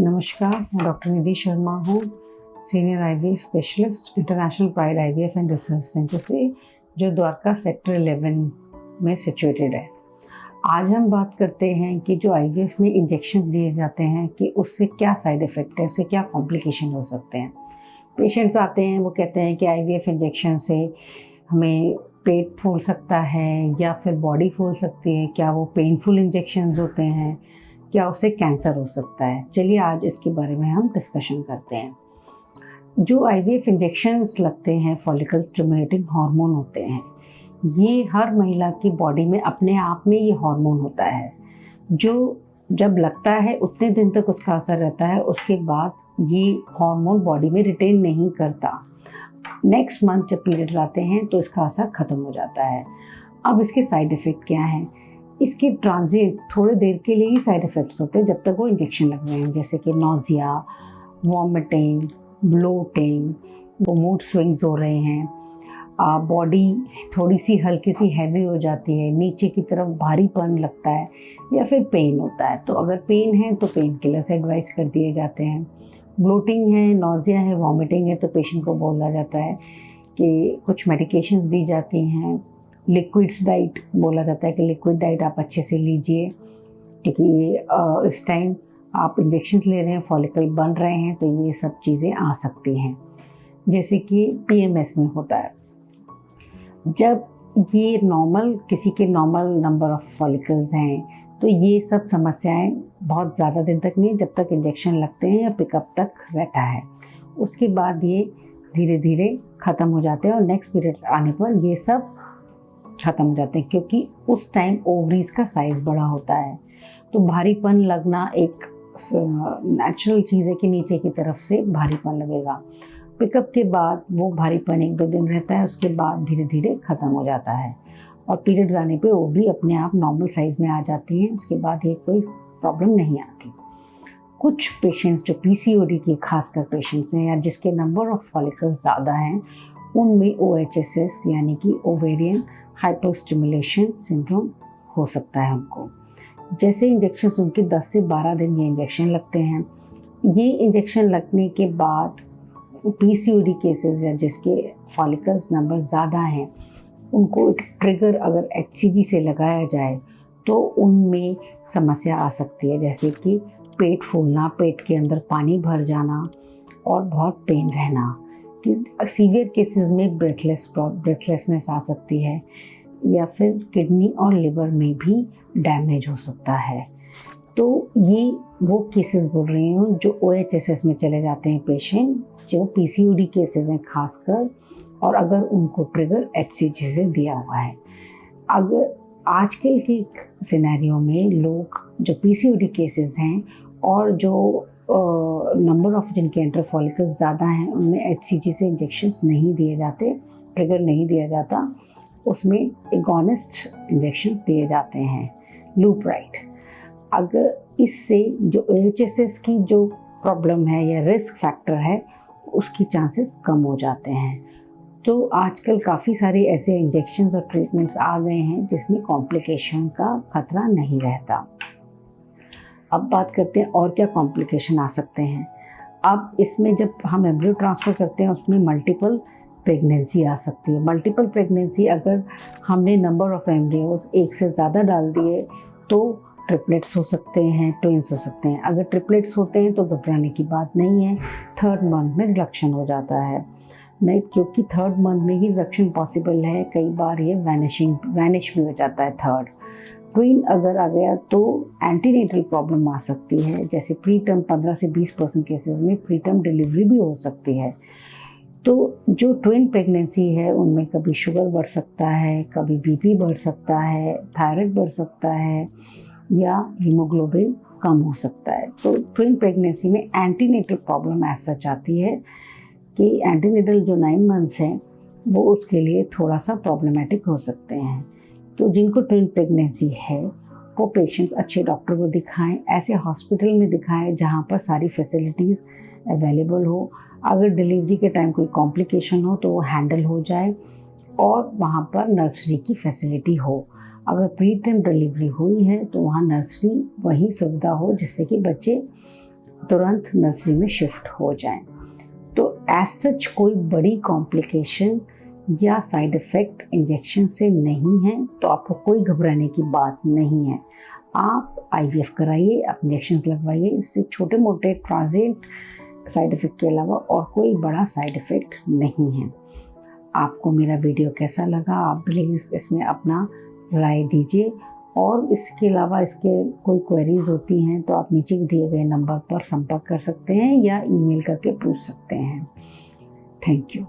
नमस्कार, मैं डॉक्टर निधि शर्मा हूँ, senior IVF specialist international pride IVF and research centre से, जो द्वारका सेक्टर 11 में सिचुएटेड है। आज हम बात करते हैं कि जो आईवीएफ में इंजेक्शंस दिए जाते हैं कि उससे क्या साइड इफ़ेक्ट है, उससे क्या कॉम्प्लिकेशन हो सकते हैं। पेशेंट्स आते हैं, वो कहते हैं कि आईवीएफ इंजेक्शन से हमें पेट फूल सकता है या फिर बॉडी फूल सकती है, क्या वो पेनफुल इंजेक्शंस होते हैं, क्या उससे कैंसर हो सकता है। चलिए आज इसके बारे में हम डिस्कशन करते हैं। जो आईवीएफ इंजेक्शंस लगते हैं, फॉलिकल स्टिमुलेटिंग हार्मोन होते हैं। ये हर महिला की बॉडी में अपने आप में ये हार्मोन होता है, जो जब लगता है उतने दिन तक उसका असर रहता है, उसके बाद ये हार्मोन बॉडी में रिटेन नहीं करता। नेक्स्ट मंथ जब पीरियड्स आते हैं तो इसका असर ख़त्म हो जाता है। अब इसके साइड इफ़ेक्ट क्या हैं? इसके ट्रांजिट थोड़ी देर के लिए ही साइड इफ़ेक्ट्स होते हैं जब तक वो इंजेक्शन लग रहे हैं, जैसे कि नोज़िया, वॉमिटिंग, ब्लोटिंग, वो मूड स्विंग्स हो रहे हैं, बॉडी थोड़ी सी हल्की सी हैवी हो जाती है, नीचे की तरफ भारीपन लगता है या फिर पेन होता है। तो अगर पेन है तो पेन किलर्स एडवाइस कर दिए जाते हैं। ब्लोटिंग है, नोज़िया है, वॉमिटिंग है तो पेशेंट को बोला जाता है कि कुछ मेडिकेशंस दी जाती हैं। लिक्विड्स डाइट बोला जाता है कि लिक्विड डाइट आप अच्छे से लीजिए, क्योंकि ये इस टाइम आप इंजेक्शंस ले रहे हैं, फॉलिकल बन रहे हैं, तो ये सब चीज़ें आ सकती हैं। जैसे कि पीएमएस में होता है, जब ये किसी के नॉर्मल नंबर ऑफ फॉलिकल्स हैं, तो ये सब समस्याएं बहुत ज़्यादा दिन तक नहीं, जब तक इंजेक्शन लगते हैं या पिकअप तक रहता है। उसके बाद ये धीरे धीरे ख़त्म हो जाते हैं और नेक्स्ट पीरियड आने पर ये सब ख़त्म हो जाते हैं, क्योंकि उस टाइम ओवरीज का साइज़ बड़ा होता है। तो भारीपन लगना एक नेचुरल चीज़ है कि नीचे की तरफ से भारीपन लगेगा। पिकअप के बाद वो भारीपन 1-2 दिन रहता है, उसके बाद धीरे धीरे ख़त्म हो जाता है और पीरियड्स आने पे ओवरी अपने आप नॉर्मल साइज़ में आ जाती हैं। उसके बाद ये कोई प्रॉब्लम नहीं आती। कुछ पेशेंट्स जो पीसीओडी के खासकर पेशेंट्स हैं या जिसके नंबर ऑफ फॉलिकल्स ज़्यादा हैं, उनमें ओएचएसएस यानी कि ओवेरियन हाइपोस्टिमुलेशन सिंड्रोम हो सकता है उनको। जैसे इंजेक्शन उनके 10 से 12 दिन ये इंजेक्शन लगते हैं। ये इंजेक्शन लगने के बाद पीसीओडी केसेस या जिसके फॉलिकल्स नंबर ज़्यादा हैं, उनको ट्रिगर अगर एचसीजी से लगाया जाए तो उनमें समस्या आ सकती है, जैसे कि पेट फूलना, पेट के अंदर पानी भर जाना और बहुत पेन रहना। कि सीवियर केसेस में ब्रेथलेसनेस आ सकती है या फिर किडनी और लिवर में भी डैमेज हो सकता है। तो ये वो केसेस बोल रही हूँ जो ओएचएसएस में चले जाते हैं पेशेंट, जो पीसीओडी केसेस हैं खासकर, और अगर उनको ट्रिगर एचसीजी से दिया हुआ है। अगर आजकल के सिनेरियो में लोग जो पीसीओडी केसेस हैं और जो नंबर ऑफ जिनके एंटर फॉलिकल्स ज़्यादा हैं, उनमें एचसीजी से इंजेक्शंस नहीं दिए जाते, ट्रिगर नहीं दिया जाता, उसमें एगोनिस्ट इंजेक्शंस दिए जाते हैं, लूपराइड। अगर इससे जो एचएसएस की जो प्रॉब्लम है या रिस्क फैक्टर है, उसकी चांसेस कम हो जाते हैं। तो आजकल काफ़ी सारे ऐसे इंजेक्शंस और ट्रीटमेंट्स आ गए हैं जिसमें कॉम्प्लिकेशन का खतरा नहीं रहता। अब बात करते हैं और क्या कॉम्प्लिकेशन आ सकते हैं। अब इसमें जब हम एम्ब्रियो ट्रांसफ़र करते हैं, उसमें मल्टीपल प्रेगनेंसी आ सकती है। मल्टीपल प्रेगनेंसी, अगर हमने नंबर ऑफ एम्ब्रियोज एक से ज़्यादा डाल दिए तो ट्रिपलेट्स हो सकते हैं, ट्विंस हो सकते हैं। अगर ट्रिपलेट्स होते हैं तो घबराने की बात नहीं है, 3rd मंथ में रिडक्शन हो जाता है। नहीं, क्योंकि 3rd मंथ में ही रिडक्शन पॉसिबल है, कई बार ये वैनिश भी हो जाता है 3rd। ट्विन अगर आ गया तो एंटीनेटल प्रॉब्लम आ सकती है, जैसे प्रीटर्म 15 से 20% केसेस में प्रीटर्म डिलीवरी भी हो सकती है। तो जो ट्विन प्रेगनेंसी है उनमें कभी शुगर बढ़ सकता है, कभी बीपी बढ़ सकता है, थायराइड बढ़ सकता है या हीमोग्लोबिन कम हो सकता है। तो ट्विन प्रेगनेंसी में एंटीनेटल प्रॉब्लम एज सच आती है कि एंटीनेटल जो 9 मंथ्स हैं वो उसके लिए थोड़ा सा प्रॉब्लमेटिक हो सकते हैं। तो जिनको ट्विन प्रेगनेंसी है वो पेशेंट्स अच्छे डॉक्टर को दिखाएं, ऐसे हॉस्पिटल में दिखाएं जहां पर सारी फैसिलिटीज़ अवेलेबल हो। अगर डिलीवरी के टाइम कोई कॉम्प्लिकेशन हो तो वो हैंडल हो जाए और वहाँ पर नर्सरी की फैसिलिटी हो। अगर प्री टर्म डिलीवरी हुई है तो वहाँ नर्सरी वही सुविधा हो जिससे कि बच्चे तुरंत नर्सरी में शिफ्ट हो जाएं। तो एज सच कोई बड़ी कॉम्प्लिकेशन या साइड इफ़ेक्ट इंजेक्शन से नहीं है, तो आपको कोई घबराने की बात नहीं है। आप IVF कराइए, आप इंजेक्शन लगवाइए, इससे छोटे मोटे ट्रांजिएंट साइड इफ़ेक्ट के अलावा और कोई बड़ा साइड इफ़ेक्ट नहीं है। आपको मेरा वीडियो कैसा लगा, आप प्लीज़ इसमें अपना राय दीजिए, और इसके अलावा इसके कोई क्वेरीज होती हैं तो आप नीचे दिए गए नंबर पर संपर्क कर सकते हैं या ईमेल करके पूछ सकते हैं। Thank you.